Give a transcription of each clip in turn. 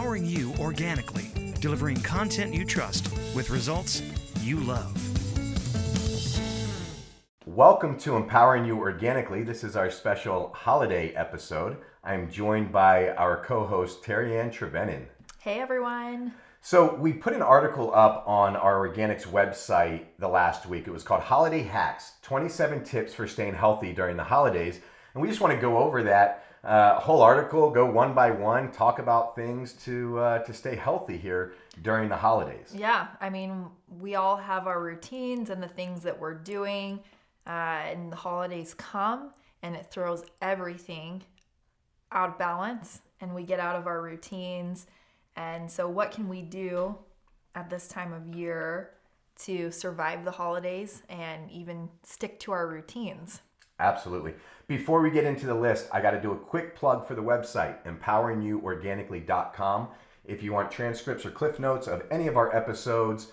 Empowering You Organically, delivering content you trust with results you love. Welcome to Empowering You Organically. This is our special holiday episode. I'm joined by our co-host, Terry Ann Trevenin. Hey, everyone. So we put an article up on our Organixx website the last week. It was called Holiday Hacks, 27 Tips for Staying Healthy During the Holidays. And we just want to go over that whole article, go one by one, talk about things to stay healthy here during the holidays. Yeah, I mean, we all have our routines and the things that we're doing, and the holidays come and it throws everything out of balance and we get out of our routines. And so what can we do at this time of year to survive the holidays and even stick to our routines? Absolutely. Before we get into the list, I got to do a quick plug for the website, empoweringyouorganically.com. If you want transcripts or cliff notes of any of our episodes,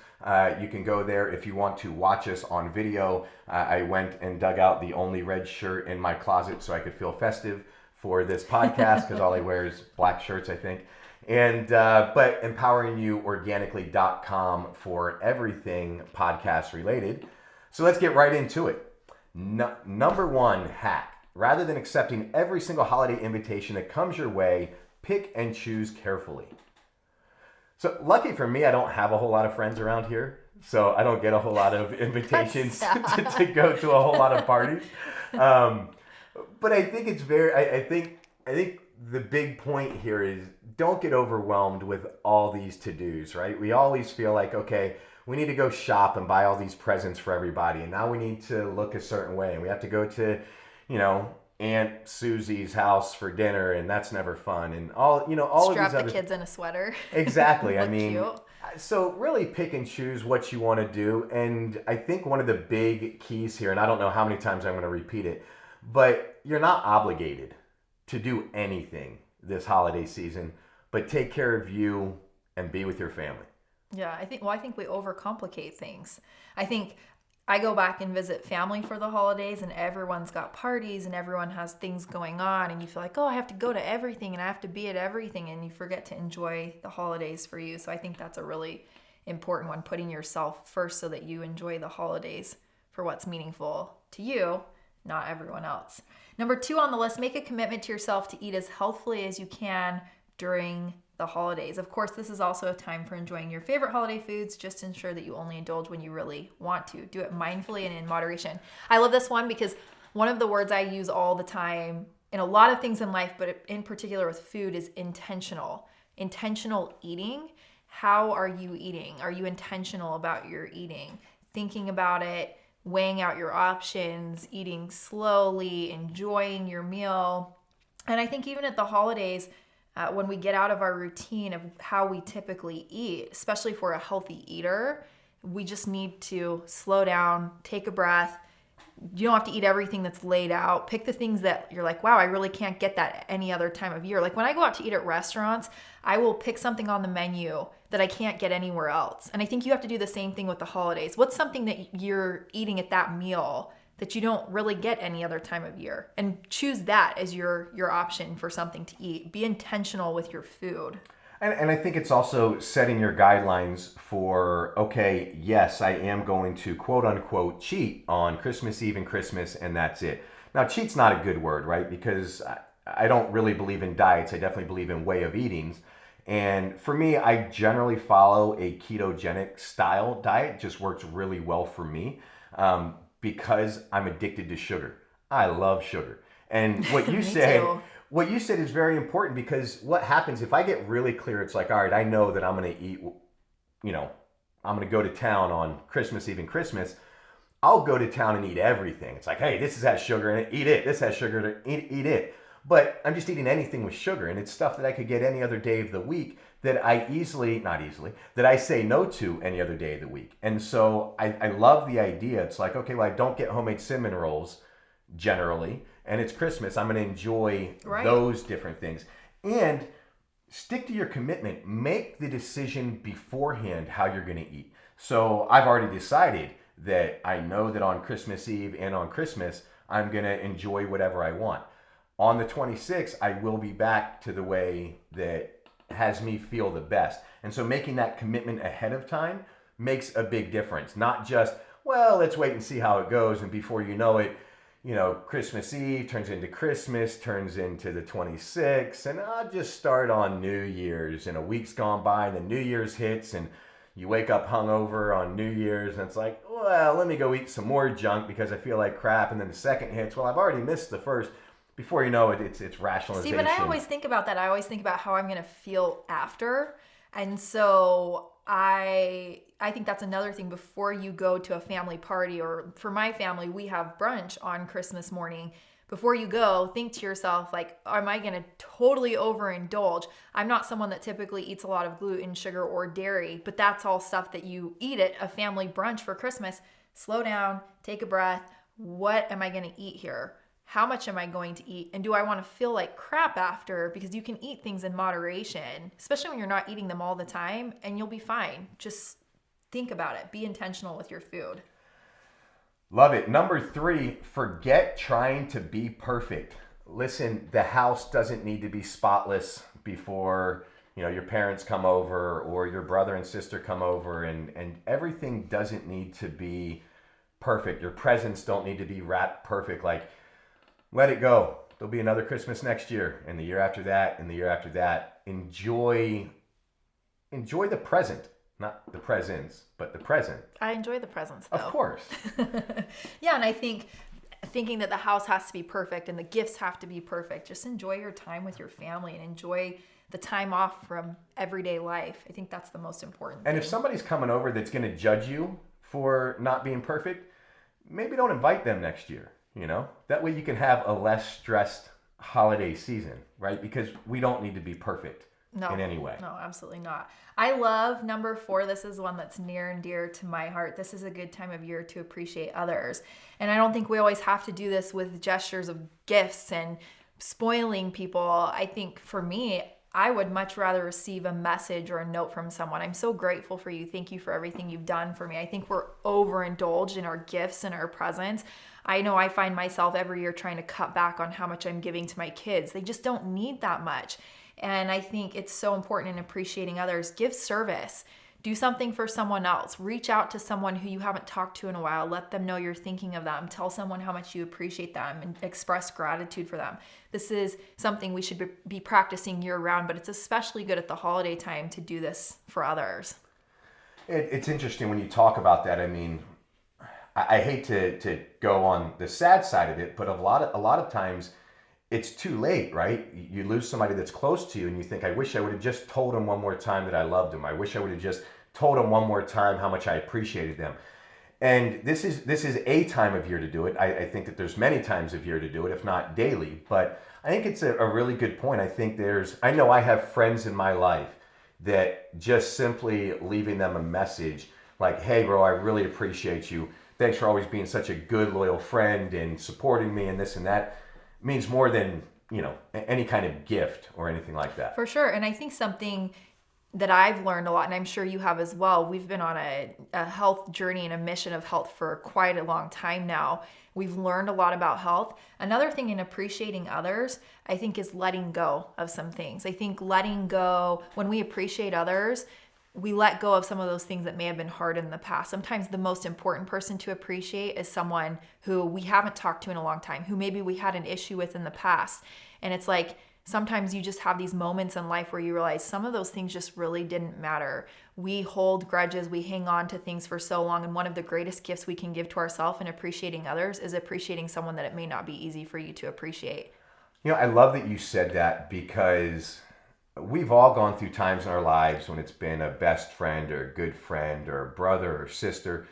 you can go there. If you want to watch us on video, I went and dug out the only red shirt in my closet so I could feel festive for this podcast because all I wear is black shirts, I think. And but empoweringyouorganically.com for everything podcast related. So let's get right into it. Number one hack. Rather than accepting every single holiday invitation that comes your way, pick and choose carefully. So lucky for me, I don't have a whole lot of friends around here. So I don't get a whole lot of invitations to go to a whole lot of parties. But I think it's I think the big point here is don't get overwhelmed with all these to-dos, right? We always feel like, okay, we need to go shop and buy all these presents for everybody. And now we need to look a certain way. And we have to go to, Aunt Susie's house for dinner. And that's never fun. And all of these Strap the kids in a sweater. Exactly. I mean, cute. So really pick and choose what you want to do. And I think one of the big keys here, and I don't know how many times I'm going to repeat it, but you're not obligated to do anything this holiday season, but take care of you and be with your family. Yeah, I think we overcomplicate things. I think I go back and visit family for the holidays and everyone's got parties and everyone has things going on and you feel like, oh, I have to go to everything and I have to be at everything, and you forget to enjoy the holidays for you. So I think that's a really important one, putting yourself first so that you enjoy the holidays for what's meaningful to you, not everyone else. Number 2 on the list, make a commitment to yourself to eat as healthfully as you can during the holidays. Of course, this is also a time for enjoying your favorite holiday foods. Just ensure that you only indulge when you really want to. Do it mindfully and in moderation. I love this one because one of the words I use all the time in a lot of things in life, but in particular with food, is intentional. Intentional eating. How are you eating? Are you intentional about your eating? Thinking about it, weighing out your options, eating slowly, enjoying your meal. And I think even at the holidays, when we get out of our routine of how we typically eat, especially for a healthy eater, we just need to slow down, take a breath. You don't have to eat everything that's laid out. Pick the things that you're like, wow, I really can't get that any other time of year. Like when I go out to eat at restaurants, I will pick something on the menu that I can't get anywhere else. And I think you have to do the same thing with the holidays. What's something that you're eating at that meal that you don't really get any other time of year? And choose that as your option for something to eat. Be intentional with your food. And I think it's also setting your guidelines for, okay, yes, I am going to quote unquote cheat on Christmas Eve and Christmas, and that's it. Now, cheat's not a good word, right? Because I don't really believe in diets. I definitely believe in way of eatings. And for me, I generally follow a ketogenic style diet. It just works really well for me because I'm addicted to sugar. I love sugar. And what you said... What you said is very important, because what happens if I get really clear, it's like, all right, I know that I'm going to eat, I'm going to go to town on Christmas Eve and Christmas. I'll go to town and eat everything. It's like, hey, this has sugar in it, eat it. This has sugar in it, eat it. But I'm just eating anything with sugar, and it's stuff that I could get any other day of the week that I that I say no to any other day of the week. And so I love the idea. It's like, okay, well, I don't get homemade cinnamon rolls generally, and it's Christmas. I'm going to enjoy those different things. And stick to your commitment. Make the decision beforehand how you're going to eat. So I've already decided that I know that on Christmas Eve and on Christmas, I'm going to enjoy whatever I want. On the 26th, I will be back to the way that has me feel the best. And so making that commitment ahead of time makes a big difference. Not just, well, let's wait and see how it goes. And before you know it, Christmas Eve turns into Christmas, turns into the 26th, and I'll just start on New Year's. And a week's gone by, and then New Year's hits, and you wake up hungover on New Year's, and it's like, well, let me go eat some more junk because I feel like crap. And then the second hits, well, I've already missed the first. Before you know it, it's rationalization. See, but I always think about that. I always think about how I'm going to feel after. And so I think that's another thing before you go to a family party, or for my family, we have brunch on Christmas morning. Before you go, think to yourself, like, am I going to totally overindulge? I'm not someone that typically eats a lot of gluten, sugar, or dairy, but that's all stuff that you eat at a family brunch for Christmas. Slow down, take a breath. What am I going to eat here? How much am I going to eat? And do I want to feel like crap after? Because you can eat things in moderation, especially when you're not eating them all the time, and you'll be fine. Just think about it. Be intentional with your food. Love it. Number 3, forget trying to be perfect. Listen, the house doesn't need to be spotless before, your parents come over or your brother and sister come over, and everything doesn't need to be perfect. Your presents don't need to be wrapped perfect. Like, let it go. There'll be another Christmas next year, and the year after that, and the year after that. Enjoy the present. Not the presents, but the present. I enjoy the presents, though. Of course. Yeah, and I think thinking that the house has to be perfect and the gifts have to be perfect. Just enjoy your time with your family and enjoy the time off from everyday life. I think that's the most important thing. And if somebody's coming over that's going to judge you for not being perfect, maybe don't invite them next year, That way you can have a less stressed holiday season, right? Because we don't need to be perfect. No, in any way. No, absolutely not. I love number 4. This is one that's near and dear to my heart. This is a good time of year to appreciate others. And I don't think we always have to do this with gestures of gifts and spoiling people. I think for me, I would much rather receive a message or a note from someone. I'm so grateful for you. Thank you for everything you've done for me. I think we're overindulged in our gifts and our presents. I know I find myself every year trying to cut back on how much I'm giving to my kids. They just don't need that much. And I think it's so important in appreciating others. Give service. Do something for someone else. Reach out to someone who you haven't talked to in a while. Let them know you're thinking of them. Tell someone how much you appreciate them and express gratitude for them. This is something we should be practicing year round, but it's especially good at the holiday time to do this for others. It's interesting when you talk about that. I mean, I hate to go on the sad side of it, but a lot of times it's too late, right? You lose somebody that's close to you and you think, I wish I would have just told them one more time that I loved them. I wish I would have just told them one more time how much I appreciated them. And this is a time of year to do it. I think that there's many times of year to do it, if not daily. But I think it's a really good point. I know I have friends in my life that just simply leaving them a message like, hey, bro, I really appreciate you. Thanks for always being such a good, loyal friend and supporting me and this and that. Means more than, any kind of gift or anything like that. For sure. And I think something that I've learned a lot, and I'm sure you have as well, we've been on a health journey and a mission of health for quite a long time now. We've learned a lot about health. Another thing in appreciating others, I think, is letting go of some things. I think letting go, when we appreciate others, we let go of some of those things that may have been hard in the past. Sometimes the most important person to appreciate is someone who we haven't talked to in a long time, who maybe we had an issue with in the past. And it's like, sometimes you just have these moments in life where you realize some of those things just really didn't matter. We hold grudges, we hang on to things for so long. And one of the greatest gifts we can give to ourselves in appreciating others is appreciating someone that it may not be easy for you to appreciate. I love that you said that, because we've all gone through times in our lives when it's been a best friend or a good friend or a brother or sister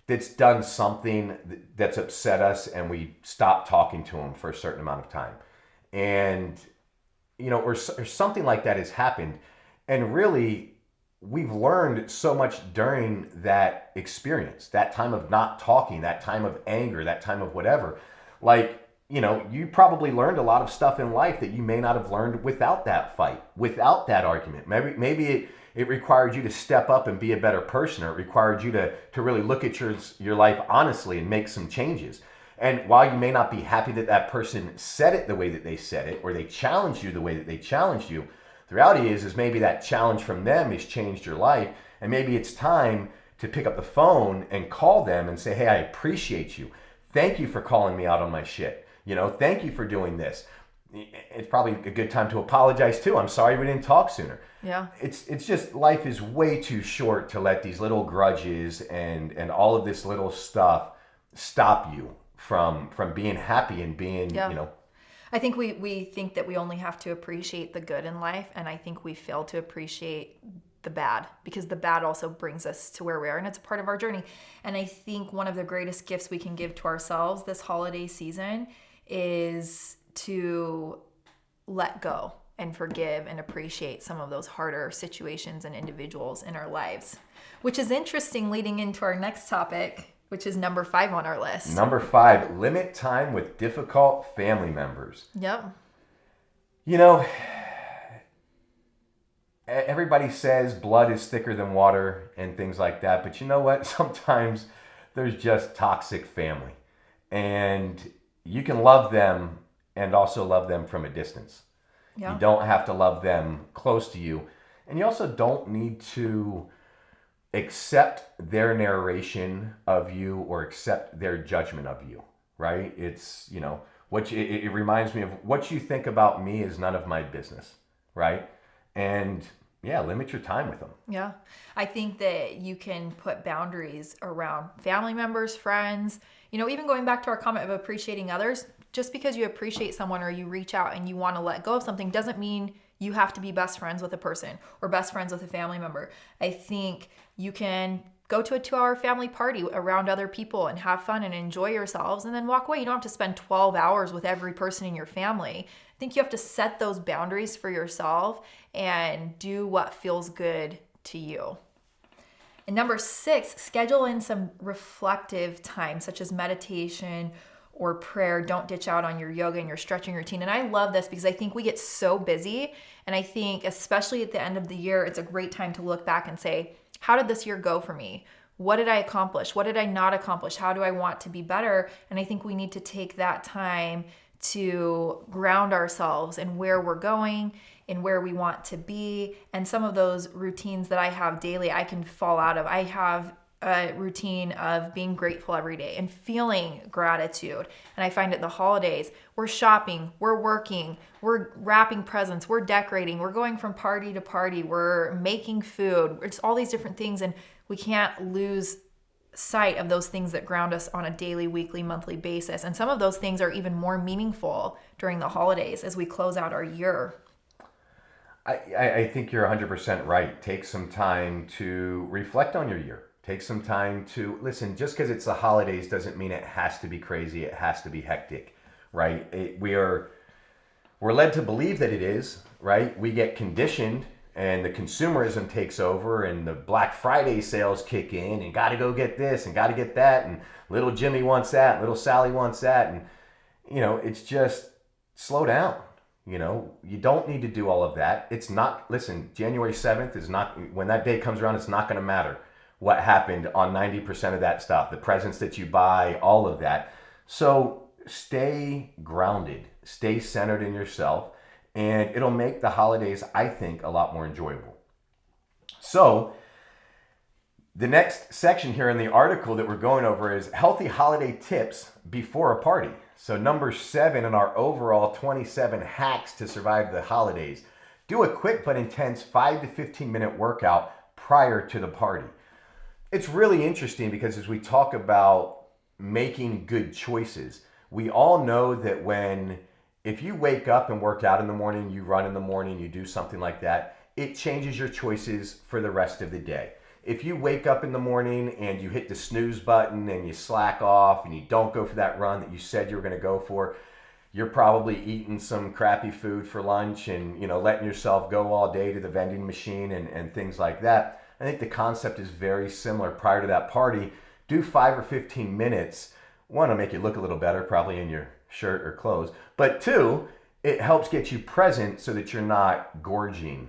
that's done something that's upset us, and we stop talking to them for a certain amount of time. And, or something like that has happened. And really, we've learned so much during that experience, that time of not talking, that time of anger, that time of whatever. Like, you probably learned a lot of stuff in life that you may not have learned without that fight, without that argument. Maybe it required you to step up and be a better person, or it required you to really look at your life honestly and make some changes. And while you may not be happy that person said it the way that they said it, or they challenged you the way that they challenged you, The reality is maybe that challenge from them has changed your life, and maybe it's time to pick up the phone and call them and say, hey, I appreciate you. Thank you for calling me out on my shit. Thank you for doing this. It's probably a good time to apologize too. I'm sorry we didn't talk sooner. Yeah. It's just, life is way too short to let these little grudges and all of this little stuff stop you from being happy and being, I think we think that we only have to appreciate the good in life, and I think we fail to appreciate the bad, because the bad also brings us to where we are, and it's a part of our journey. And I think one of the greatest gifts we can give to ourselves this holiday season is to let go and forgive and appreciate some of those harder situations and individuals in our lives, which is interesting leading into our next topic, which is number 5 on our list. Number 5, limit time with difficult family members. Yep. Everybody says blood is thicker than water and things like that, but you know what? Sometimes there's just toxic family, and you can love them and also love them from a distance. Yeah. You don't have to love them close to you, and you also don't need to accept their narration of you or accept their judgment of you, right? It's, it reminds me of what you think about me is none of my business, right? And limit your time with them. Yeah. I think that you can put boundaries around family members, friends, even going back to our comment of appreciating others. Just because you appreciate someone or you reach out and you want to let go of something doesn't mean you have to be best friends with a person or best friends with a family member. I think you can go to a 2-hour family party around other people and have fun and enjoy yourselves and then walk away. You don't have to spend 12 hours with every person in your family. I think you have to set those boundaries for yourself and do what feels good to you. And number 6, schedule in some reflective time, such as meditation or prayer. Don't ditch out on your yoga and your stretching routine. And I love this because I think we get so busy. And I think especially at the end of the year, it's a great time to look back and say, how did this year go for me? What did I accomplish? What did I not accomplish? How do I want to be better? And I think we need to take that time to ground ourselves in where we're going and where we want to be. And some of those routines that I have daily, I can fall out of. I have a routine of being grateful every day and feeling gratitude. And I find at the holidays, we're shopping, we're working, we're wrapping presents, we're decorating, we're going from party to party, we're making food. It's all these different things, and we can't lose sight of those things that ground us on a daily, weekly, monthly basis. And some of those things are even more meaningful during the holidays as we close out our year. I think you're 100% right. Take some time to reflect on your year. Take some time to listen. Just because it's the holidays doesn't mean it has to be crazy. It has to be hectic, right? We're led to believe that it is, right? We get conditioned, and the consumerism takes over, and the Black Friday sales kick in, and got to go get this and got to get that, and little Jimmy wants that, and little Sally wants that, and it's just slow down. You don't need to do all of that. It's not. Listen, January 7th is not. When that day comes around, it's not going to matter what happened on 90% of that stuff, the presents that you buy, all of that. So stay grounded, stay centered in yourself, and it'll make the holidays, I think, a lot more enjoyable. So the next section here in the article that we're going over is healthy holiday tips before a party. So number 7 in our overall 27 hacks to survive the holidays. Do a quick but intense 5 to 15 minute workout prior to the party. It's really interesting because as we talk about making good choices, we all know that if you wake up and work out in the morning, you run in the morning, you do something like that, it changes your choices for the rest of the day. If you wake up in the morning and you hit the snooze button and you slack off and you don't go for that run that you said you were going to go for, you're probably eating some crappy food for lunch and letting yourself go all day to the vending machine and things like that. I think the concept is very similar. Prior to that party, do 5 or 15 minutes. 1, to make you look a little better, probably in your shirt or clothes. But 2, it helps get you present so that you're not gorging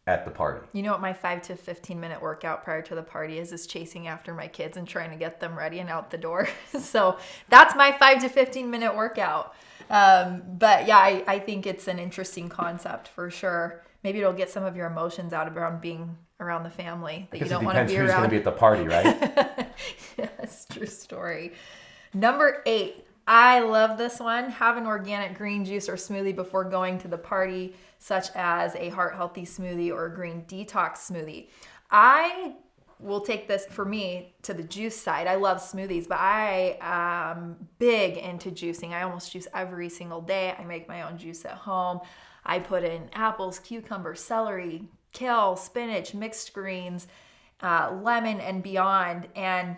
at the party. You know what my 5 to 15 minute workout prior to the party is chasing after my kids and trying to get them ready and out the door. So that's my 5 to 15 minute workout. But yeah, I think it's an interesting concept for sure. maybe it'll get some of your emotions out around being around the family that you don't want to be who's around. going to be at the party, right? Yes, true story. Number 8. I love this one. Have an organic green juice or smoothie before going to the party, such as a heart healthy smoothie or a green detox smoothie. I will take this, for me, to the juice side. I love smoothies, but I am big into juicing. I almost juice every single day. I make my own juice at home. I put in apples, cucumber, celery, kale, spinach, mixed greens, lemon, and beyond. And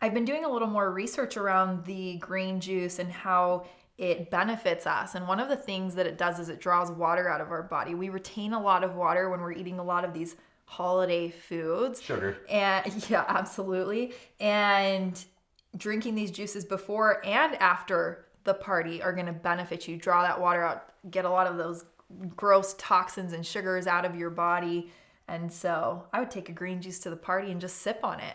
I've been doing a little more research around the green juice and how it benefits us. And one of the things that it does is it draws water out of our body. We retain a lot of water when we're eating a lot of these holiday foods. Sugar. And yeah, absolutely. And drinking these juices before and after the party are going to benefit you. Draw that water out, get a lot of those gross toxins and sugars out of your body. And so I would take a green juice to the party and just sip on it.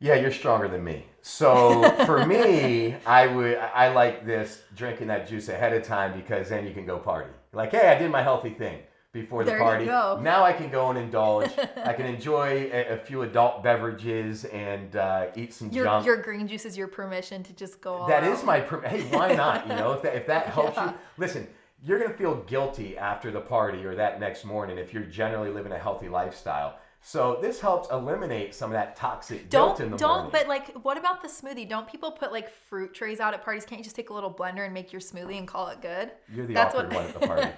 Yeah, you're stronger than me. So for me, I like this, drinking that juice ahead of time, because then you can go party. Like, hey, I did my healthy thing before the party. There you go. Now I can go and indulge. I can enjoy a few adult beverages and eat some junk. Your green juice is your permission to just go all That out. is my hey, why not? You know, if that helps you. Listen, you're gonna feel guilty after the party or that next morning if you're generally living a healthy lifestyle. So this helps eliminate some of that toxic guilt in the morning. But like, what about the smoothie? Don't people put like fruit trays out at parties? Can't you just take a little blender and make your smoothie and call it good? You're the awkward one at the party.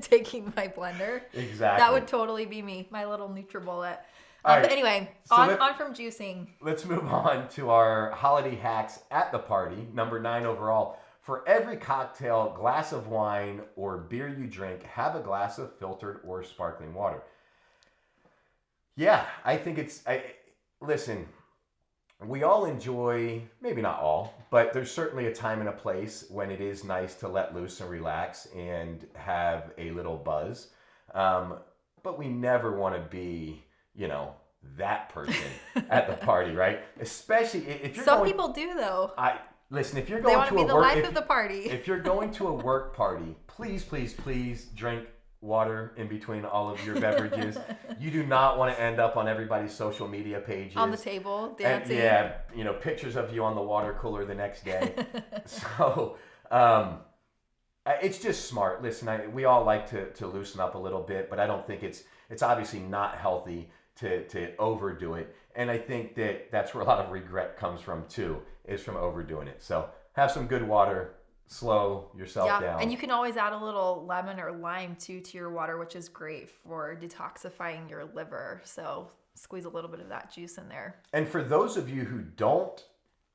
Taking my blender. Exactly. That would totally be me, my little NutriBullet. All right. But anyway, So on from juicing. Let's move on to our holiday hacks at the party. Number 9 overall. For every cocktail, glass of wine, or beer you drink, have a glass of filtered or sparkling water. Yeah, I think listen, we all enjoy, maybe not all, but there's certainly a time and a place when it is nice to let loose and relax and have a little buzz. But we never want to be, that person at the party, right? Especially if you're Some people do, though. Listen, if you're They going want to to a be the work, life of the party. if you're going to a work party, please drink water in between all of your beverages. You do not want to end up on everybody's social media pages. On the table, dancing. And, pictures of you on the water cooler the next day. So, it's just smart. Listen, we all like to loosen up a little bit, but I don't think it's obviously not healthy to overdo it. And I think that's where a lot of regret comes from too, is from overdoing it. So have some good water. Slow yourself down. And you can always add a little lemon or lime too to your water, which is great for detoxifying your liver. So squeeze a little bit of that juice in there. And for those of you who don't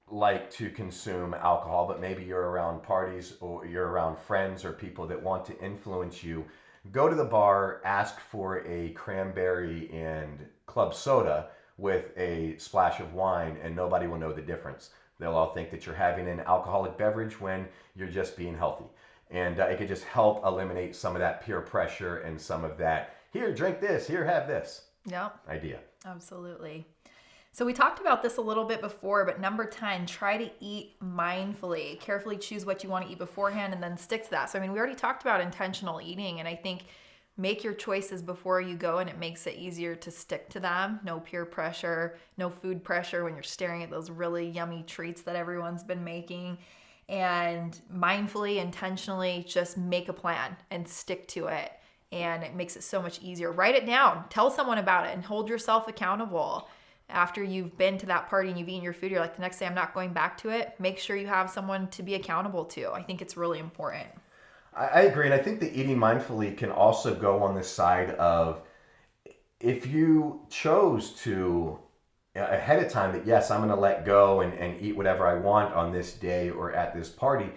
like to consume alcohol, but maybe you're around parties or you're around friends or people that want to influence you, go to the bar, ask for a cranberry and club soda with a splash of wine, and nobody will know the difference. They'll all think that you're having an alcoholic beverage when you're just being healthy. And it could just help eliminate some of that peer pressure and some of that, here, drink this, here, have this idea. Absolutely. So we talked about this a little bit before, but number 10, try to eat mindfully. Carefully choose what you want to eat beforehand and then stick to that. So, we already talked about intentional eating, and I think make your choices before you go, and it makes it easier to stick to them. No peer pressure, no food pressure when you're staring at those really yummy treats that everyone's been making. And mindfully, intentionally, just make a plan and stick to it. And it makes it so much easier. Write it down. Tell someone about it and hold yourself accountable. After you've been to that party and you've eaten your food, you're like, the next day I'm not going back to it. Make sure you have someone to be accountable to. I think it's really important. I agree, and I think that eating mindfully can also go on the side of, if you chose to ahead of time that, yes, I'm going to let go and eat whatever I want on this day or at this party,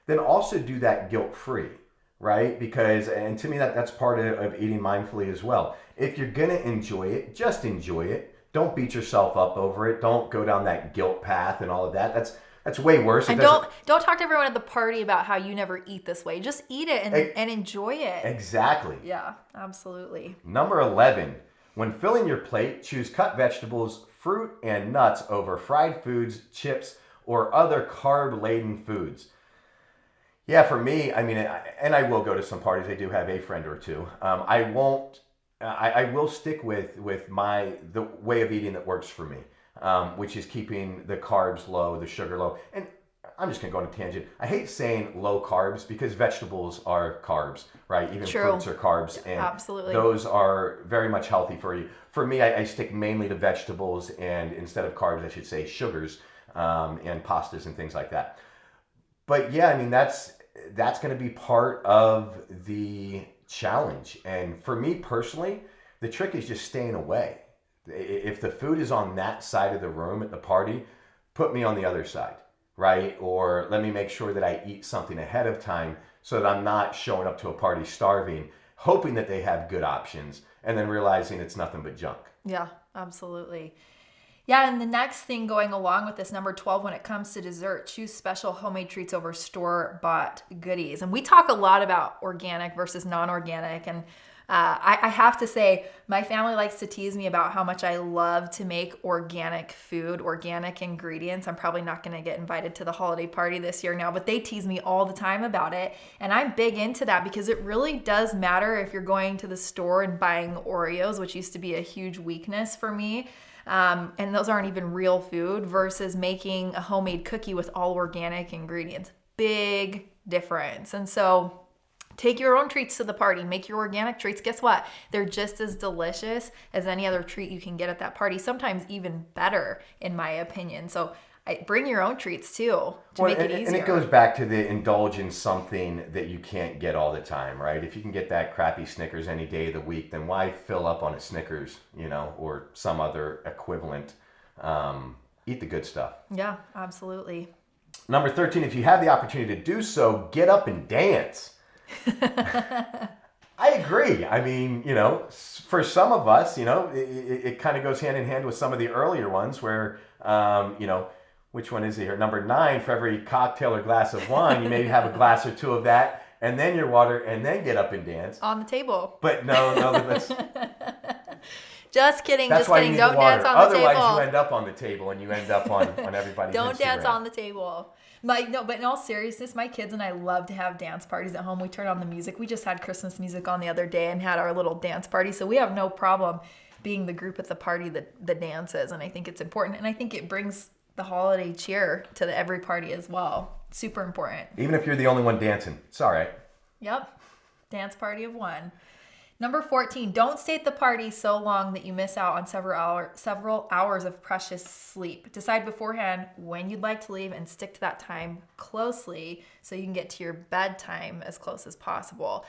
then also do that guilt-free, right? Because, and to me, that's part of eating mindfully as well. If you're going to enjoy it, just enjoy it. Don't beat yourself up over it. Don't go down that guilt path and all of that. That's way worse. And don't talk to everyone at the party about how you never eat this way. Just eat it and enjoy it. Exactly. Yeah, absolutely. Number 11, when filling your plate, choose cut vegetables, fruit, and nuts over fried foods, chips, or other carb-laden foods. Yeah, for me, I mean, and I will go to some parties. I do have a friend or two. I won't. I will stick with the way of eating that works for me, which is keeping the carbs low, the sugar low. And I'm just gonna go on a tangent. I hate saying low carbs because vegetables are carbs, right? Even True. fruits are carbs, and Absolutely. those are very much healthy for you. For me, I stick mainly to vegetables, and instead of carbs, I should say sugars, and pastas and things like that. But yeah, I mean that's going to be part of the challenge. And for me personally, the trick is just staying away. If the food is on that side of the room at the party, put me on the other side, right? Or let me make sure that I eat something ahead of time so that I'm not showing up to a party starving, hoping that they have good options and then realizing it's nothing but junk. Yeah, absolutely. Yeah, and the next thing going along with this, number 12, when it comes to dessert, choose special homemade treats over store-bought goodies. And we talk a lot about organic versus non-organic. And I have to say, my family likes to tease me about how much I love to make organic food, organic ingredients. I'm probably not going to get invited to the holiday party this year now, but they tease me all the time about it. And I'm big into that because it really does matter if you're going to the store and buying Oreos, which used to be a huge weakness for me. And those aren't even real food, versus making a homemade cookie with all organic ingredients. Big difference. And so take your own treats to the party. Make your organic treats. Guess what? They're just as delicious as any other treat you can get at that party. Sometimes even better, in my opinion. So bring your own treats too to make it easier. And it goes back to the indulge in something that you can't get all the time, right? If you can get that crappy Snickers any day of the week, then why fill up on a Snickers, or some other equivalent? Eat the good stuff. Yeah, absolutely. Number 13, if you have the opportunity to do so, get up and dance. I agree. I mean, for some of us, it kind of goes hand in hand with some of the earlier ones where, which one is it here? Number 9, for every cocktail or glass of wine, you maybe have a glass or two of that, and then your water, and then get up and dance. On the table. But no, that's... Just kidding, That's just why kidding. you need Don't the water. dance on the table. Otherwise, you end up on the table, and you end up on everybody's Don't Instagram. dance on the table. But in all seriousness, my kids and I love to have dance parties at home. We turn on the music. We just had Christmas music on the other day and had our little dance party. So we have no problem being the group at the party that dances. And I think it's important. And I think it brings the holiday cheer to every party as well. Super important. Even if you're the only one dancing, it's all right. Yep. Dance party of one. Number 14, don't stay at the party so long that you miss out on several hours of precious sleep. Decide beforehand when you'd like to leave and stick to that time closely so you can get to your bedtime as close as possible.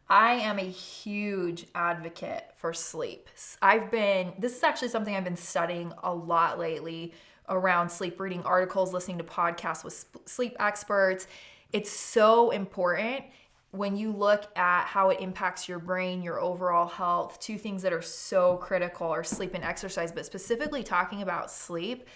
I am a huge advocate for sleep. This is actually something I've been studying a lot lately around sleep, reading articles, listening to podcasts with sleep experts. It's so important. When you look at how it impacts your brain, your overall health, two things that are so critical are sleep and exercise, but specifically talking about sleep,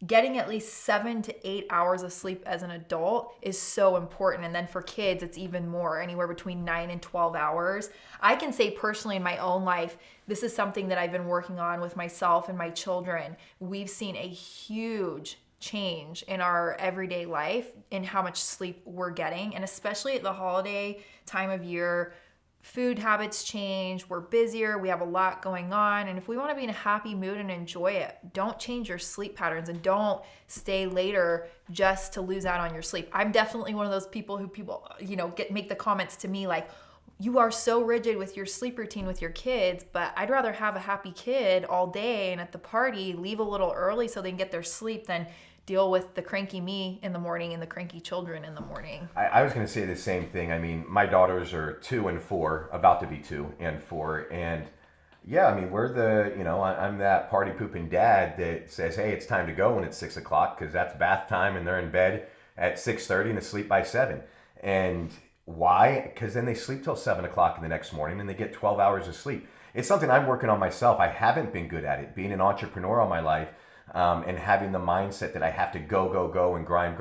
getting at least 7 to 8 hours of sleep as an adult is so important. And then for kids, it's even more, anywhere between 9 and 12 hours. I can say personally in my own life, this is something that I've been working on with myself and my children. We've seen a huge change in our everyday life in how much sleep we're getting. And especially at the holiday time of year, food habits change, we're busier, we have a lot going on. And if we want to be in a happy mood and enjoy it, don't change your sleep patterns and don't stay later just to lose out on your sleep. I'm definitely one of those people who make the comments to me like, you are so rigid with your sleep routine with your kids, but I'd rather have a happy kid all day and at the party leave a little early so they can get their sleep than deal with the cranky me in the morning and the cranky children in the morning. I was going to say the same thing. I mean, my daughters are 2 and 4, about to be 2 and 4. And yeah, I mean, I'm that party pooping dad that says, hey, it's time to go when it's 6 o'clock because that's bath time and they're in bed at 6:30 and asleep by 7. And why? Because then they sleep till 7 o'clock in the next morning and they get 12 hours of sleep. It's something I'm working on myself. I haven't been good at it. Being an entrepreneur all my life, and having the mindset that I have to go and grind,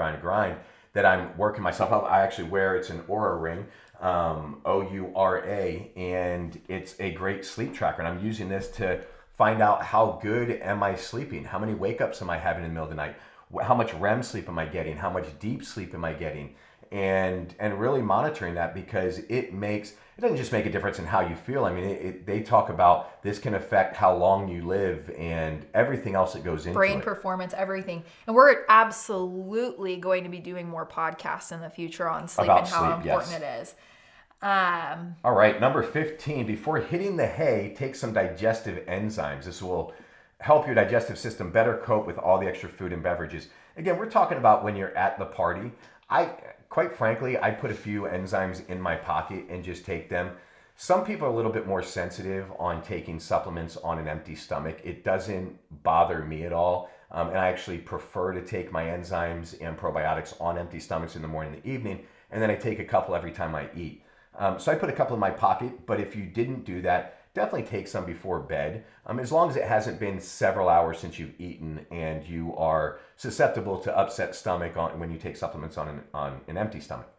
that I'm working myself up. I actually wear, it's an Oura ring, Oura, and it's a great sleep tracker. And I'm using this to find out how good am I sleeping? How many wake ups am I having in the middle of the night? How much REM sleep am I getting? How much deep sleep am I getting? and really monitoring that, because it doesn't just make a difference in how you feel. I mean, they talk about this can affect how long you live and everything else that goes into brain it. performance, everything. And we're absolutely going to be doing more podcasts in the future on sleep About and how sleep, important yes. it is. All right, number 15, before hitting the hay, take some digestive enzymes. This will help your digestive system better cope with all the extra food and beverages. Again, we're talking about when you're at the party. Quite frankly, I put a few enzymes in my pocket and just take them. Some people are a little bit more sensitive on taking supplements on an empty stomach. It doesn't bother me at all. And I actually prefer to take my enzymes and probiotics on empty stomachs in the morning and the evening. And then I take a couple every time I eat. So I put a couple in my pocket, but if you didn't do that, definitely take some before bed, as long as it hasn't been several hours since you've eaten and you are susceptible to upset stomach when you take supplements on an empty stomach.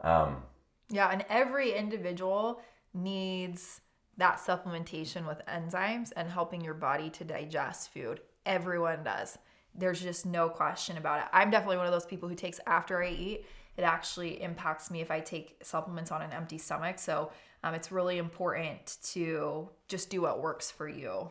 Yeah, and every individual needs that supplementation with enzymes and helping your body to digest food. Everyone does. There's just no question about it. I'm definitely one of those people who takes after I eat. It actually impacts me if I take supplements on an empty stomach. So it's really important to just do what works for you.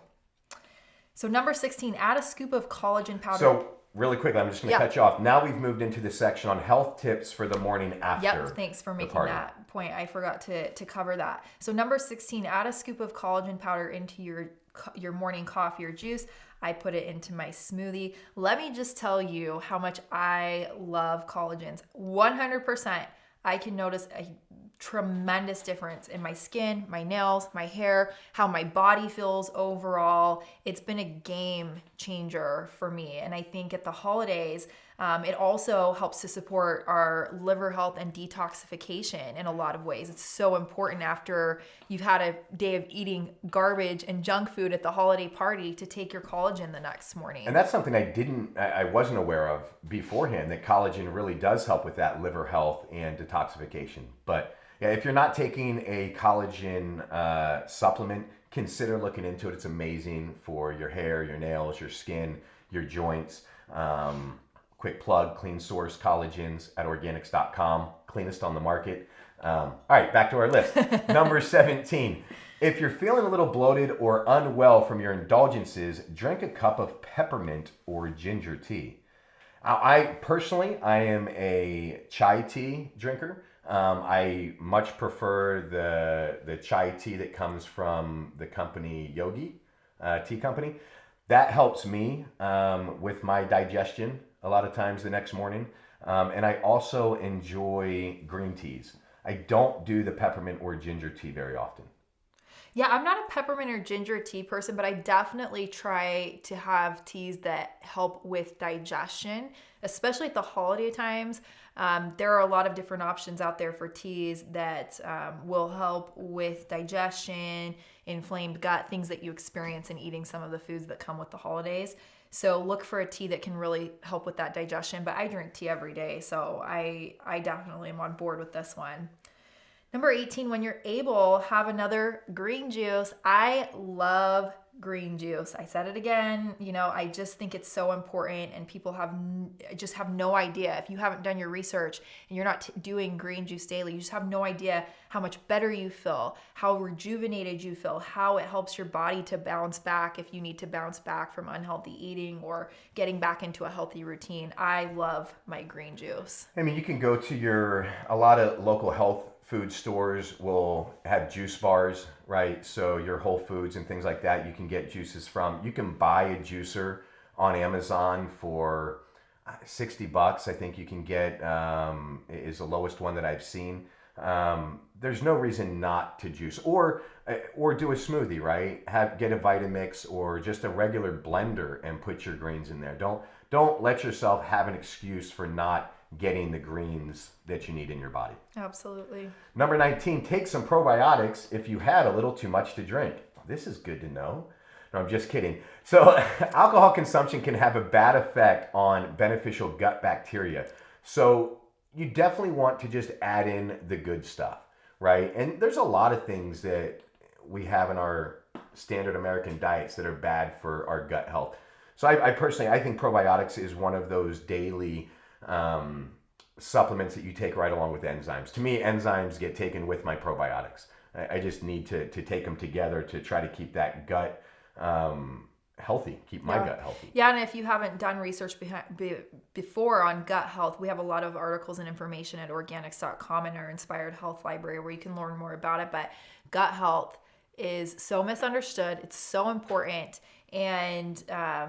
So number 16, add a scoop of collagen powder. So really quickly, I'm just going to cut you off. Now we've moved into the section on health tips for the morning after. Yep, thanks for making that point. I forgot to cover that. So number 16, add a scoop of collagen powder into your morning coffee or juice. I put it into my smoothie. Let me just tell you how much I love collagens. 100%, I can notice a tremendous difference in my skin, my nails, my hair, how my body feels overall. It's been a game changer for me. And I think at the holidays, it also helps to support our liver health and detoxification in a lot of ways. It's so important after you've had a day of eating garbage and junk food at the holiday party to take your collagen the next morning. And that's something I wasn't aware of beforehand, that collagen really does help with that liver health and detoxification. But yeah, if you're not taking a collagen supplement, consider looking into it. It's amazing for your hair, your nails, your skin, your joints. Quick plug, Clean Source Collagens at Organixx.com, cleanest on the market. All right, back to our list. Number 17, if you're feeling a little bloated or unwell from your indulgences, drink a cup of peppermint or ginger tea. I am a chai tea drinker. I much prefer the chai tea that comes from the company Yogi Tea Company. That helps me with my digestion a lot of times the next morning. And I also enjoy green teas. I don't do the peppermint or ginger tea very often. Yeah, I'm not a peppermint or ginger tea person, but I definitely try to have teas that help with digestion, especially at the holiday times. There are a lot of different options out there for teas that will help with digestion, inflamed gut, things that you experience in eating some of the foods that come with the holidays. So look for a tea that can really help with that digestion. But I drink tea every day, so I definitely am on board with this one. Number 18, when you're able, have another green juice. I love green juice. I said it again. I just think it's so important, and people just have no idea. If you haven't done your research and you're not doing green juice daily, you just have no idea how much better you feel, how rejuvenated you feel, how it helps your body to bounce back if you need to bounce back from unhealthy eating or getting back into a healthy routine. I love my green juice. I mean, you can go to a lot of local health food stores will have juice bars, right? So your Whole Foods and things like that, you can get juices from. You can buy a juicer on Amazon for $60. I think you can get, is the lowest one that I've seen. There's no reason not to juice or do a smoothie, right? Get a Vitamix or just a regular blender and put your greens in there. Don't let yourself have an excuse for not getting the greens that you need in your body. Absolutely. Number 19, take some probiotics if you had a little too much to drink. This is good to know. No, I'm just kidding. So alcohol consumption can have a bad effect on beneficial gut bacteria. So you definitely want to just add in the good stuff, right? And there's a lot of things that we have in our standard American diets that are bad for our gut health. So I personally think probiotics is one of those daily supplements that you take right along with enzymes. To me, enzymes get taken with my probiotics. I just need to take them together to try to keep that gut healthy, keep my gut healthy. Yeah, and if you haven't done research before on gut health, we have a lot of articles and information at Organixx.com in our Inspired Health Library where you can learn more about it. But gut health is so misunderstood. It's so important. And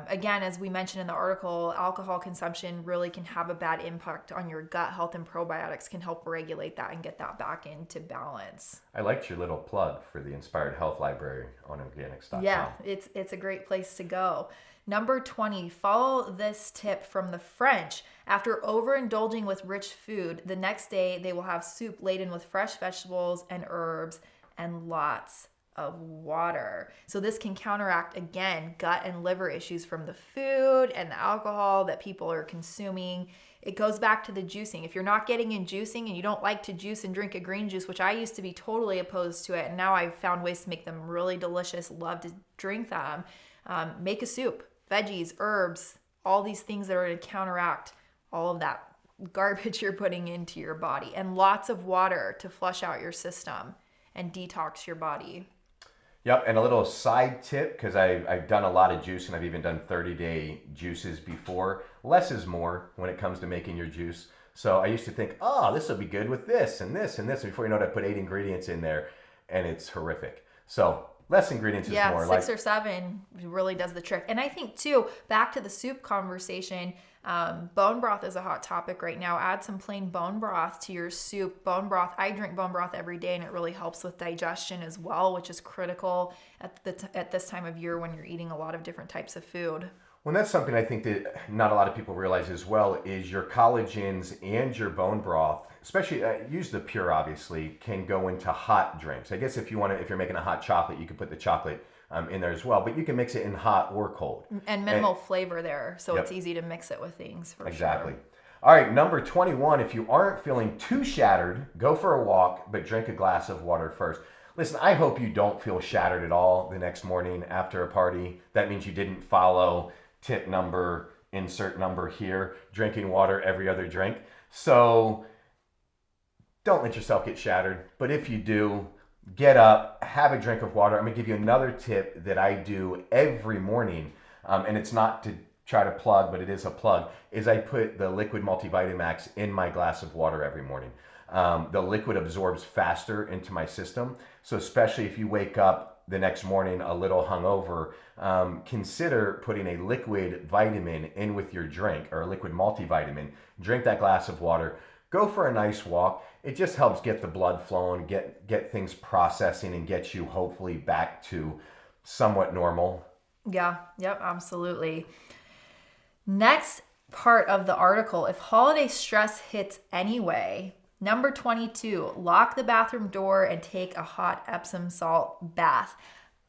again, as we mentioned in the article, alcohol consumption really can have a bad impact on your gut health, and probiotics can help regulate that and get that back into balance. I liked your little plug for the Inspired Health Library on Organixx.com. Yeah, it's a great place to go. Number 20, follow this tip from the French. After overindulging with rich food, the next day they will have soup laden with fresh vegetables and herbs and lots of water. So this can counteract, again, gut and liver issues from the food and the alcohol that people are consuming. It goes back to the juicing. If you're not getting in juicing and you don't like to juice and drink a green juice, which I used to be totally opposed to it, and now I've found ways to make them really delicious, love to drink them, make a soup, veggies, herbs, all these things that are going to counteract all of that garbage you're putting into your body, and lots of water to flush out your system and detox your body. Yep, and a little side tip, because I've done a lot of juice and I've even done 30-day juices before. Less is more when it comes to making your juice. So I used to think, oh, this will be good with this and this and this. And before you know it, I put 8 ingredients in there and it's horrific. So less ingredients is more. Yeah, 6 or 7 really does the trick. And I think too, back to the soup conversation, bone broth is a hot topic right now. Add some plain bone broth to your soup. Bone broth, I drink bone broth every day, and it really helps with digestion as well, which is critical at this time of year when you're eating a lot of different types of food. Well, that's something I think that not a lot of people realize as well, is your collagens and your bone broth, especially use the pure, obviously, can go into hot drinks. I guess if you're making a hot chocolate, you can put the chocolate in there as well, but you can mix it in hot or cold. And minimal flavor there, so it's easy to mix it with things for exactly. sure. All right, number 21, if you aren't feeling too shattered, go for a walk, but drink a glass of water first. Listen, I hope you don't feel shattered at all the next morning after a party. That means you didn't follow tip number, insert number here, drinking water every other drink. So don't let yourself get shattered, but if you do, get up, have a drink of water. I'm gonna give you another tip that I do every morning, and it's not to try to plug, but it is a plug, is I put the liquid Multivitamax in my glass of water every morning. The liquid absorbs faster into my system, so especially if you wake up the next morning a little hungover, consider putting a liquid vitamin in with your drink, or a liquid multivitamin. Drink that glass of water. Go for a nice walk. It just helps get the blood flowing, get things processing, and get you hopefully back to somewhat normal. Yeah, yep, absolutely. Next part of the article, if holiday stress hits anyway, number 22, lock the bathroom door and take a hot Epsom salt bath.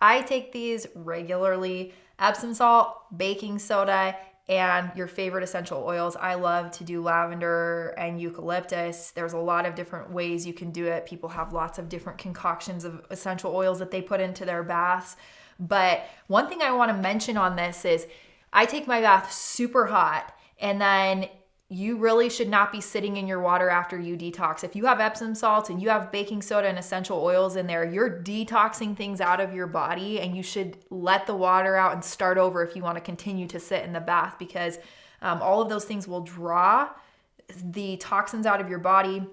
I take these regularly. Epsom salt, baking soda, and your favorite essential oils. I love to do lavender and eucalyptus. There's a lot of different ways you can do it. People have lots of different concoctions of essential oils that they put into their baths. But one thing I want to mention on this is I take my bath super hot, and then you really should not be sitting in your water after you detox. If you have Epsom salts and you have baking soda and essential oils in there, you're detoxing things out of your body, and you should let the water out and start over if you want to continue to sit in the bath, because all of those things will draw the toxins out of your body.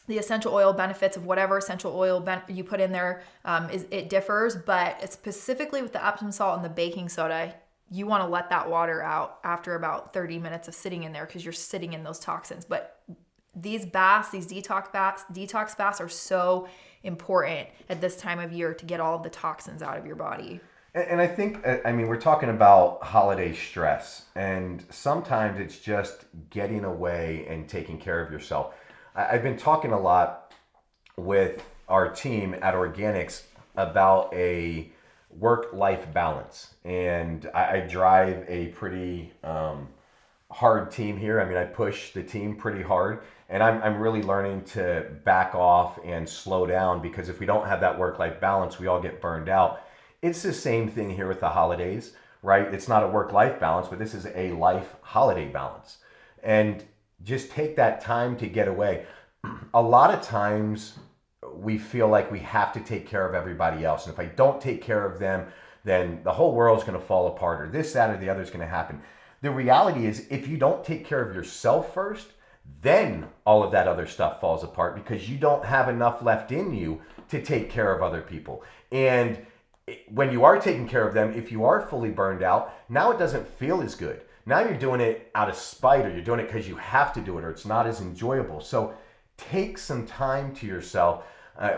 The essential oil benefits of whatever essential oil you put in there, it differs, but specifically with the Epsom salt and the baking soda, you want to let that water out after about 30 minutes of sitting in there, because you're sitting in those toxins. But these baths, these detox baths are so important at this time of year to get all of the toxins out of your body. And I think, we're talking about holiday stress, and sometimes it's just getting away and taking care of yourself. I've been talking a lot with our team at Organixx about a work-life balance, and I drive a pretty hard team here. I push the team pretty hard, and I'm really learning to back off and slow down, because if we don't have that work-life balance, we all get burned out. It's the same thing here with the holidays, right? It's not a work-life balance, but this is a life holiday balance. And just take that time to get away. A lot of times we feel like we have to take care of everybody else. And if I don't take care of them, then the whole world's going to fall apart, or this, that, or the other is going to happen. The reality is, if you don't take care of yourself first, then all of that other stuff falls apart, because you don't have enough left in you to take care of other people. And when you are taking care of them, if you are fully burned out, now it doesn't feel as good. Now you're doing it out of spite, or you're doing it because you have to do it, or it's not as enjoyable. So take some time to yourself.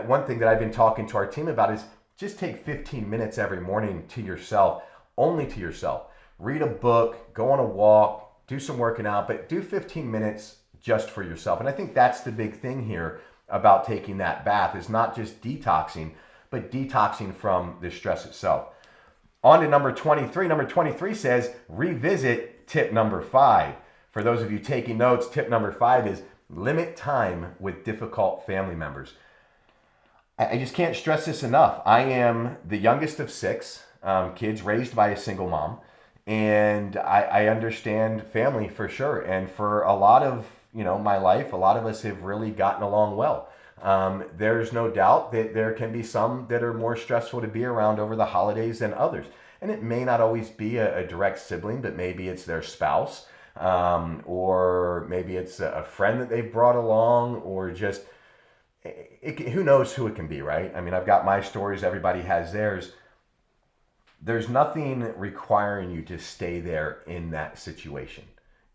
One thing that I've been talking to our team about is just take 15 minutes every morning to yourself, only to yourself. Read a book, go on a walk, do some working out, but do 15 minutes just for yourself. And I think that's the big thing here about taking that bath, is not just detoxing, but detoxing from the stress itself. On to number 23. Number 23 says, revisit tip number 5. For those of you taking notes, tip number 5 is limit time with difficult family members. I just can't stress this enough. I am the youngest of 6 kids raised by a single mom, and I understand family for sure. And for a lot of my life, a lot of us have really gotten along well. There's no doubt that there can be some that are more stressful to be around over the holidays than others. And it may not always be a direct sibling, but maybe it's their spouse, or maybe it's a friend that they've brought along, or just, who knows who it can be, right? I mean, I've got my stories, everybody has theirs. There's nothing requiring you to stay there in that situation.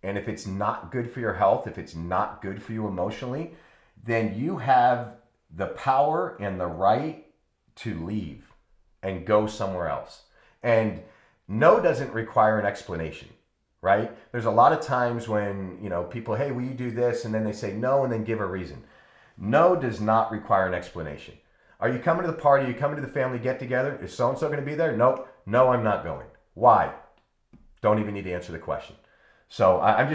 And if it's not good for your health, if it's not good for you emotionally, then you have the power and the right to leave and go somewhere else. And no doesn't require an explanation, right? There's a lot of times when, people, hey, will you do this? And then they say no, and then give a reason. No does not require an explanation. Are you coming to the party? Are you coming to the family get together? Is so-and-so going to be there? Nope. No, I'm not going. Why? Don't even need to answer the question. So I'm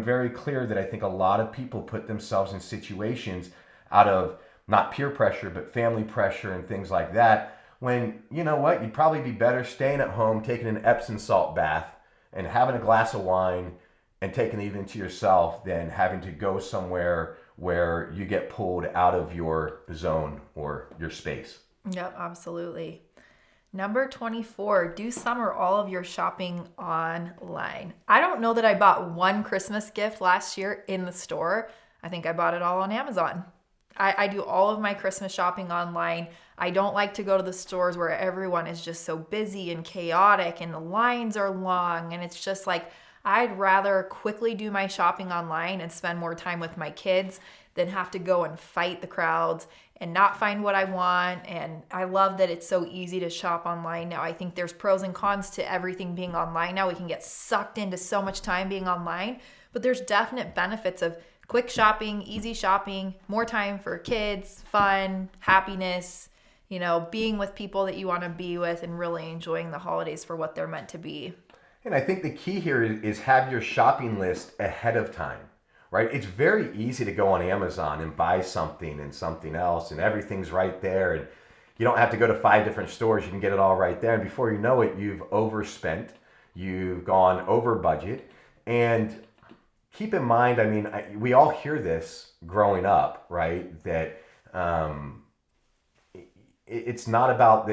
very clear that I think a lot of people put themselves in situations out of not peer pressure, but family pressure and things like that, when, you know what, you'd probably be better staying at home, taking an Epsom salt bath and having a glass of wine and taking it even to yourself than having to go somewhere where you get pulled out of your zone or your space. Yep, absolutely. Number 24, do some or all of your shopping online. I don't know that I bought one Christmas gift last year in the store. I think I bought it all on Amazon. I do all of my Christmas shopping online. I don't like to go to the stores where everyone is just so busy and chaotic and the lines are long. And it's just like, I'd rather quickly do my shopping online and spend more time with my kids than have to go and fight the crowds and not find what I want. And I love that it's so easy to shop online now. I think there's pros and cons to everything being online now. We can get sucked into so much time being online, but there's definite benefits of quick shopping, easy shopping, more time for kids, fun, happiness, being with people that you want to be with and really enjoying the holidays for what they're meant to be. And I think the key here is have your shopping list ahead of time, right? It's very easy to go on Amazon and buy something and something else, and everything's right there. And you don't have to go to 5 different stores. You can get it all right there. And before you know it, you've overspent, you've gone over budget. And keep in mind, we all hear this growing up, right? That it's not about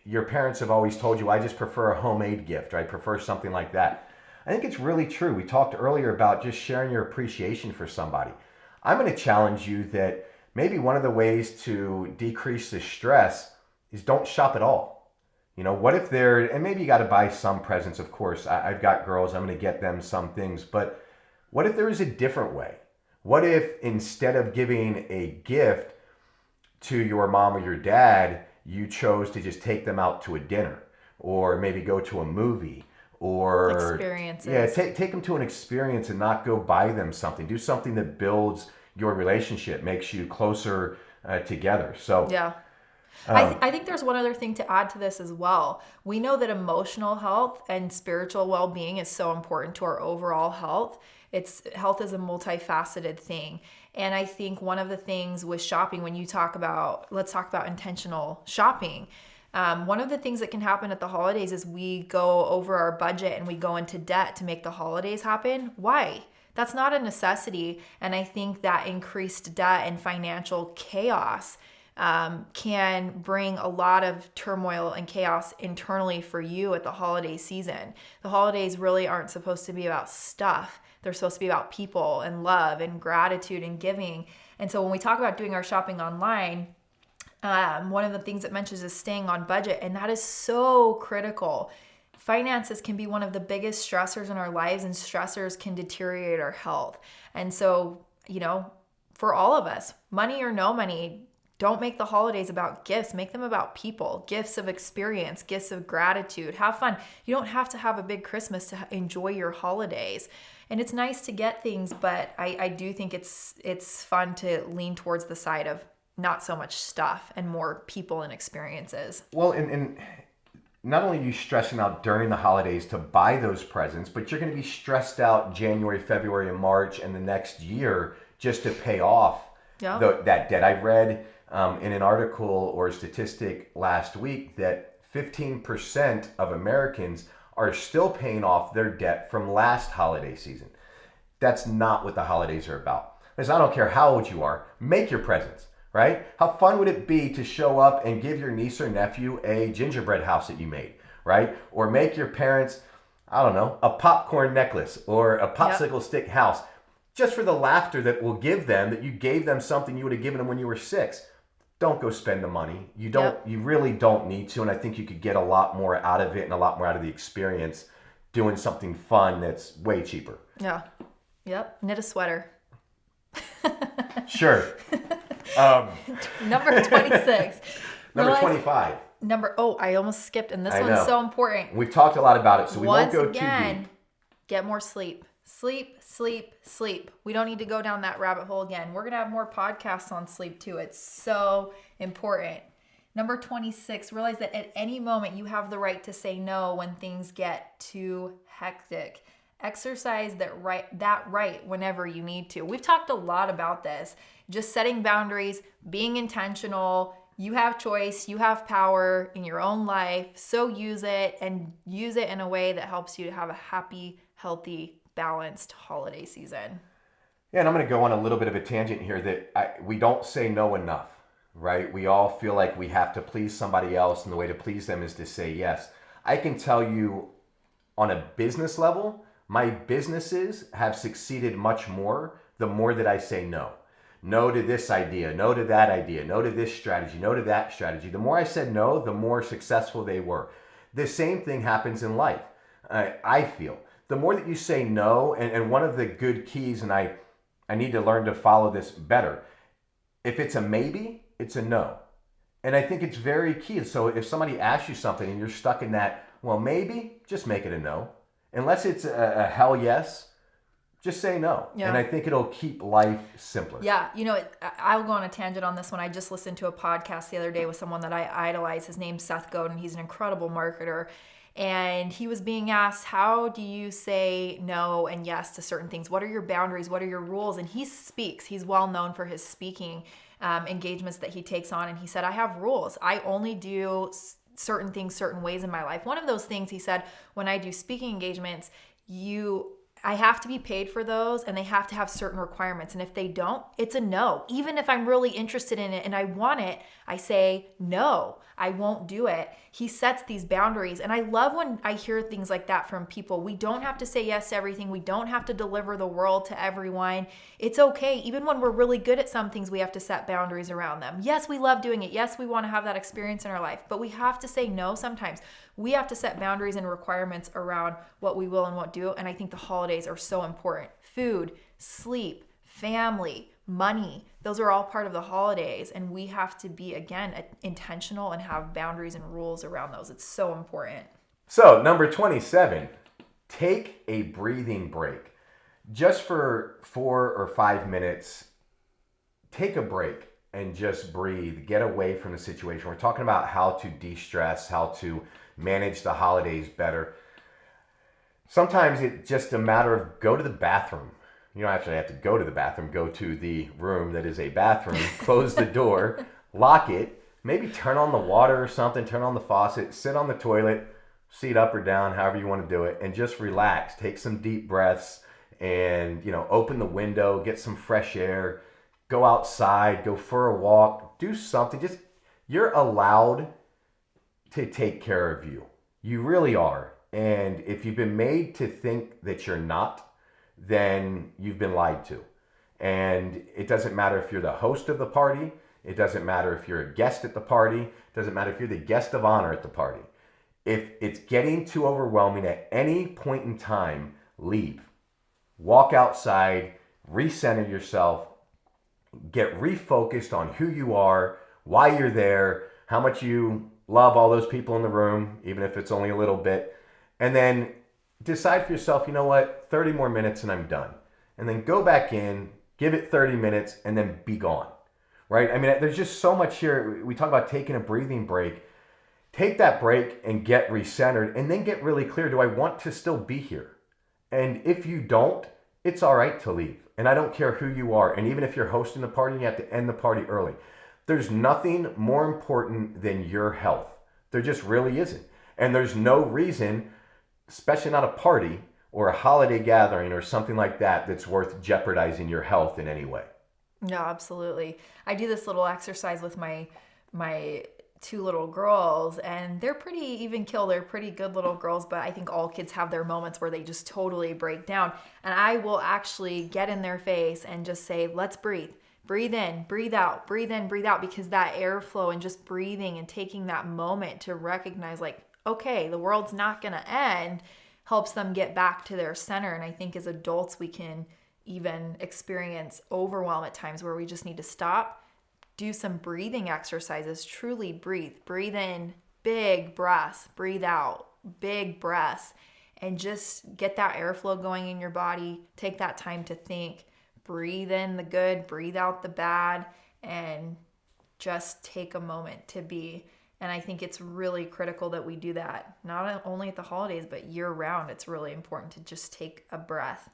your parents have always told you, I just prefer a homemade gift, or I prefer something like that. I think it's really true. We talked earlier about just sharing your appreciation for somebody. I'm going to challenge you that maybe one of the ways to decrease the stress is don't shop at all. What if and maybe you got to buy some presents, of course. I've got girls, I'm going to get them some things, but what if there is a different way? What if instead of giving a gift to your mom or your dad, you chose to just take them out to a dinner, or maybe go to a movie, or experiences. Yeah, take them to an experience and not go buy them something. Do something that builds your relationship, makes you closer together. So yeah. I think there's one other thing to add to this as well. We know that emotional health and spiritual well-being is so important to our overall health. Health is a multifaceted thing. And I think one of the things with shopping, when let's talk about intentional shopping. One of the things that can happen at the holidays is we go over our budget and we go into debt to make the holidays happen. Why? That's not a necessity. And I think that increased debt and financial chaos can bring a lot of turmoil and chaos internally for you at the holiday season. The holidays really aren't supposed to be about stuff. They're supposed to be about people and love and gratitude and giving. And so when we talk about doing our shopping online, one of the things it mentions is staying on budget, and that is so critical. Finances can be one of the biggest stressors in our lives, and stressors can deteriorate our health. And so, for all of us, money or no money, don't make the holidays about gifts. Make them about people, gifts of experience, gifts of gratitude. Have fun. You don't have to have a big Christmas to enjoy your holidays. And it's nice to get things, but I do think it's fun to lean towards the side of not so much stuff and more people and experiences. Well, and not only are you stressing out during the holidays to buy those presents, but you're going to be stressed out January, February, and March and the next year just to pay off that debt. I read in an article or a statistic last week that 15% of Americans are still paying off their debt from last holiday season. That's not what the holidays are about. Because I don't care how old you are, make your presents, right? How fun would it be to show up and give your niece or nephew a gingerbread house that you made, right? Or make your parents, I don't know, a popcorn necklace or a popsicle stick house, just for the laughter that will give them that you gave them something you would have given them when you were 6. Don't go spend the money. You really don't need to. And I think you could get a lot more out of it and a lot more out of the experience doing something fun that's way cheaper. Yeah. Yep. Knit a sweater. Sure. Number 26. Number 25. I almost skipped, and this one's so important. We've talked a lot about it, so we won't go Once again, too deep. Get more sleep. Sleep, sleep, sleep. We don't need to go down that rabbit hole again. We're going to have more podcasts on sleep too. It's so important. Number 26, realize that at any moment you have the right to say no when things get too hectic. Exercise that right whenever you need to. We've talked a lot about this. Just setting boundaries, being intentional. You have choice, you have power in your own life. So use it, and use it in a way that helps you to have a happy, healthy, balanced holiday season. Yeah, and I'm going to go on a little bit of a tangent here that we don't say no enough, right? We all feel like we have to please somebody else, and the way to please them is to say yes. I can tell you on a business level, my businesses have succeeded much more the more that I say no. No to this idea, no to that idea, no to this strategy, no to that strategy. The more I said no, the more successful they were. The same thing happens in life, I feel. The more that you say no, and one of the good keys, and I need to learn to follow this better. If it's a maybe, it's a no. And I think it's very key. So if somebody asks you something and you're stuck in that, well, maybe, just make it a no. Unless it's a hell yes, just say no. Yeah. And I think it'll keep life simpler. Yeah. I'll go on a tangent on this one. I just listened to a podcast the other day with someone that I idolize. His name's Seth Godin. He's an incredible marketer. And he was being asked, how do you say no and yes to certain things? What are your boundaries? What are your rules? And he speaks. He's well known for his speaking engagements that he takes on. And he said, I have rules. I only do certain things certain ways in my life. One of those things, he said, when I do speaking engagements, I have to be paid for those, and they have to have certain requirements. And if they don't, it's a no. Even if I'm really interested in it and I want it, I say, no, I won't do it. He sets these boundaries. And I love when I hear things like that from people. We don't have to say yes to everything. We don't have to deliver the world to everyone. It's okay. Even when we're really good at some things, we have to set boundaries around them. Yes, we love doing it. Yes, we want to have that experience in our life, but we have to say no sometimes. We have to set boundaries and requirements around what we will and won't do. And I think the holidays are so important. Food, sleep, family, money, those are all part of the holidays. And we have to be, again, intentional and have boundaries and rules around those. It's so important. So, number 27, take a breathing break. Just for 4 or 5 minutes, take a break and just breathe. Get away from the situation. We're talking about how to de-stress, how to manage the holidays better. Sometimes it's just a matter of go to the bathroom. You don't actually have to go to the bathroom. Go to the room that is a bathroom, close the door, lock it, maybe turn on the water or something, turn on the faucet, sit on the toilet, seat up or down, however you want to do it, and just relax. Take some deep breaths and, open the window, get some fresh air, go outside, go for a walk, do something. You're allowed to take care of you. You really are. And if you've been made to think that you're not, then you've been lied to. And it doesn't matter if you're the host of the party. It doesn't matter if you're a guest at the party. It doesn't matter if you're the guest of honor at the party. If it's getting too overwhelming at any point in time, leave. Walk outside, recenter yourself, get refocused on who you are, why you're there, how much you love all those people in the room, even if it's only a little bit. And then decide for yourself, 30 more minutes and I'm done. And then go back in, give it 30 minutes, and then be gone, right? I mean, there's just so much here. We talk about taking a breathing break. Take that break and get recentered, and then get really clear. Do I want to still be here? And if you don't, it's all right to leave. And I don't care who you are. And even if you're hosting the party, you have to end the party early. There's nothing more important than your health. There just really isn't. And there's no reason, especially not a party or a holiday gathering or something like that, that's worth jeopardizing your health in any way. No, absolutely. I do this little exercise with my two little girls, and they're pretty even kill. They're pretty good little girls, but I think all kids have their moments where they just totally break down. And I will actually get in their face and just say, let's breathe. Breathe in, breathe out, breathe in, breathe out, because that airflow and just breathing and taking that moment to recognize, like, okay, the world's not going to end, helps them get back to their center. And I think as adults, we can even experience overwhelm at times where we just need to stop, do some breathing exercises, truly breathe. Breathe in, big breaths, breathe out, big breaths, and just get that airflow going in your body. Take that time to think, breathe in the good, breathe out the bad, and just take a moment to be. And I think it's really critical that we do that, not only at the holidays, but year round. It's really important to just take a breath.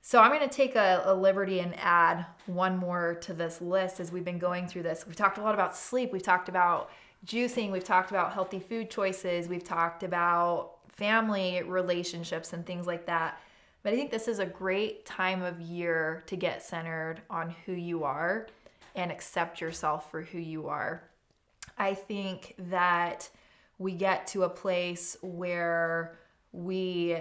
So I'm going to take a liberty and add one more to this list as we've been going through this. We've talked a lot about sleep. We've talked about juicing. We've talked about healthy food choices. We've talked about family relationships and things like that. But I think this is a great time of year to get centered on who you are and accept yourself for who you are. I think that we get to a place where we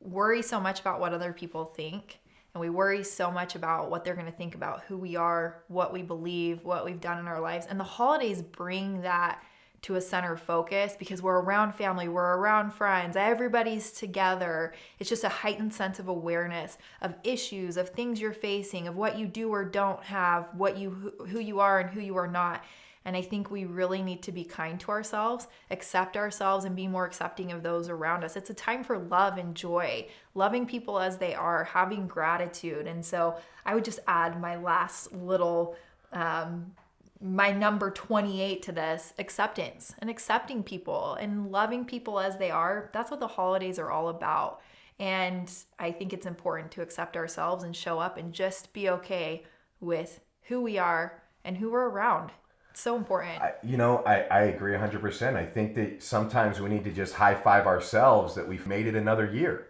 worry so much about what other people think, and we worry so much about what they're going to think about who we are, what we believe, what we've done in our lives. And the holidays bring that to a center focus because we're around family, we're around friends, everybody's together. It's just a heightened sense of awareness of issues, of things you're facing, of what you do or don't have, who you are and who you are not. And I think we really need to be kind to ourselves, accept ourselves, and be more accepting of those around us. It's a time for love and joy, loving people as they are, having gratitude. And so I would just add my last little, my number 28 to this, acceptance, and accepting people and loving people as they are. That's what the holidays are all about. And I think it's important to accept ourselves and show up and just be okay with who we are and who we're around. So important. I agree 100%. I think that sometimes we need to just high five ourselves that we've made it another year,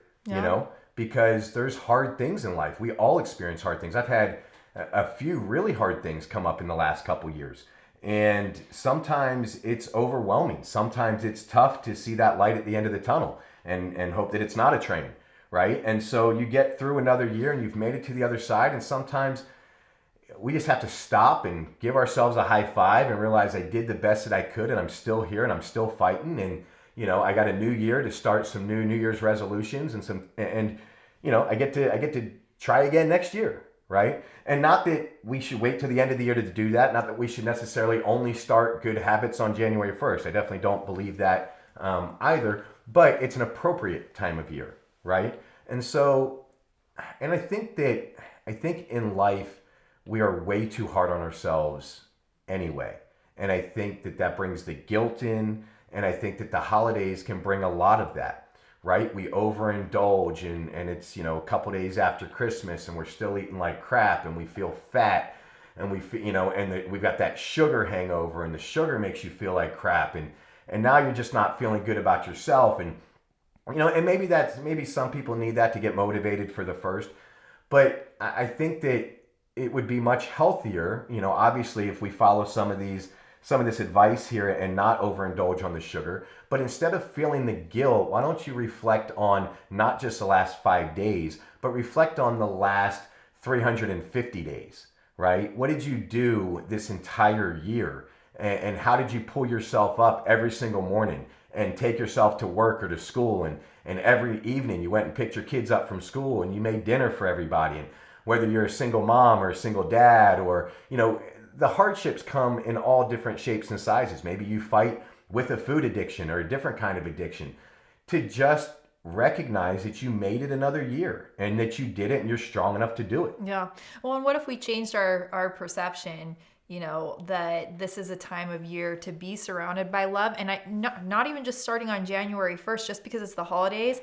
because there's hard things in life. We all experience hard things. I've had a few really hard things come up in the last couple years. And sometimes it's overwhelming. Sometimes it's tough to see that light at the end of the tunnel and hope that it's not a train, right? And so you get through another year and you've made it to the other side, and sometimes we just have to stop and give ourselves a high five and realize I did the best that I could, and I'm still here and I'm still fighting. And, I got a new year to start some New Year's resolutions and I get to try again next year. Right? And not that we should wait till the end of the year to do that. Not that we should necessarily only start good habits on January 1st. I definitely don't believe that either, but it's an appropriate time of year. Right? And so, and I think in life, we are way too hard on ourselves anyway. And I think that brings the guilt in. And I think that the holidays can bring a lot of that, right? We overindulge and it's, a couple days after Christmas and we're still eating like crap and we feel fat and we've got that sugar hangover and the sugar makes you feel like crap. And now you're just not feeling good about yourself. And And maybe some people need that to get motivated for the first, but I think that it would be much healthier, obviously, if we follow some of this advice here and not overindulge on the sugar. But instead of feeling the guilt, why don't you reflect on not just the last 5 days, but reflect on the last 350 days, right? What did you do this entire year? And how did you pull yourself up every single morning and take yourself to work or to school? And every evening you went and picked your kids up from school and you made dinner for everybody. And whether you're a single mom or a single dad, or, the hardships come in all different shapes and sizes. Maybe you fight with a food addiction or a different kind of addiction. To just recognize that you made it another year and that you did it and you're strong enough to do it. Yeah. Well, and what if we changed our perception, that this is a time of year to be surrounded by love? And not even just starting on January 1st, just because it's the holidays.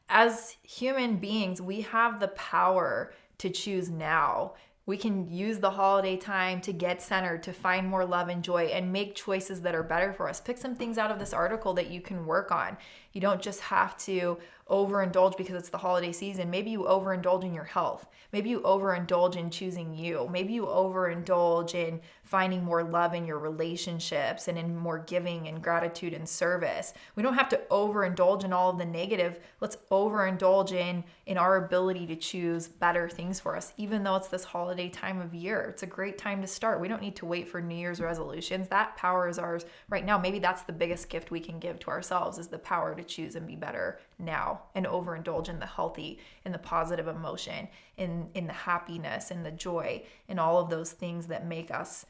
As human beings, we have the power to choose now. We can use the holiday time to get centered, to find more love and joy, and make choices that are better for us. Pick some things out of this article that you can work on. You don't just have to overindulge because it's the holiday season. Maybe you overindulge in your health. Maybe you overindulge in choosing you. Maybe you overindulge in finding more love in your relationships and in more giving and gratitude and service. We don't have to overindulge in all of the negative. Let's overindulge in our ability to choose better things for us, even though it's this holiday time of year. It's a great time to start. We don't need to wait for New Year's resolutions. That power is ours right now. Maybe that's the biggest gift we can give to ourselves, is the power to choose and be better now, and overindulge in the healthy, in the positive emotion, in the happiness and the joy, and all of those things that make us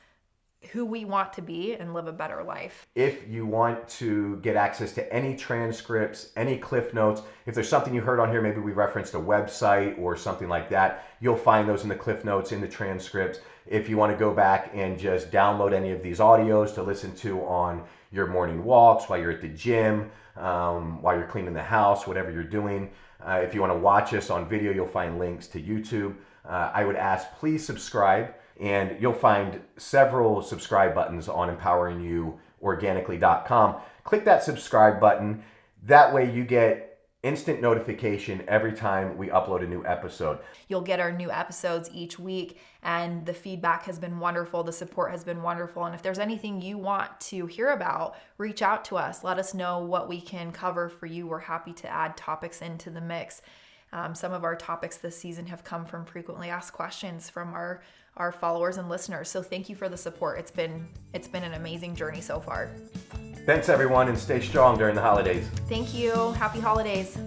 who we want to be and live a better life. If you want to get access to any transcripts, any cliff notes, if there's something you heard on here, maybe we referenced a website or something like that, you'll find those in the cliff notes, in the transcripts. If you want to go back and just download any of these audios to listen to on your morning walks, while you're at the gym, while you're cleaning the house, whatever you're doing. If you want to watch us on video, you'll find links to YouTube. I would ask, please subscribe, and you'll find several subscribe buttons on empoweringyorganically.com. Click that subscribe button. That way you get instant notification every time we upload a new episode. You'll get our new episodes each week, and the feedback has been wonderful. The support has been wonderful. And if there's anything you want to hear about, reach out to us. Let us know what we can cover for you. We're happy to add topics into the mix. Some of our topics this season have come from frequently asked questions from our followers and listeners. So thank you for the support. It's been an amazing journey so far. Thanks, everyone, and stay strong during the holidays. Thank you. Happy holidays.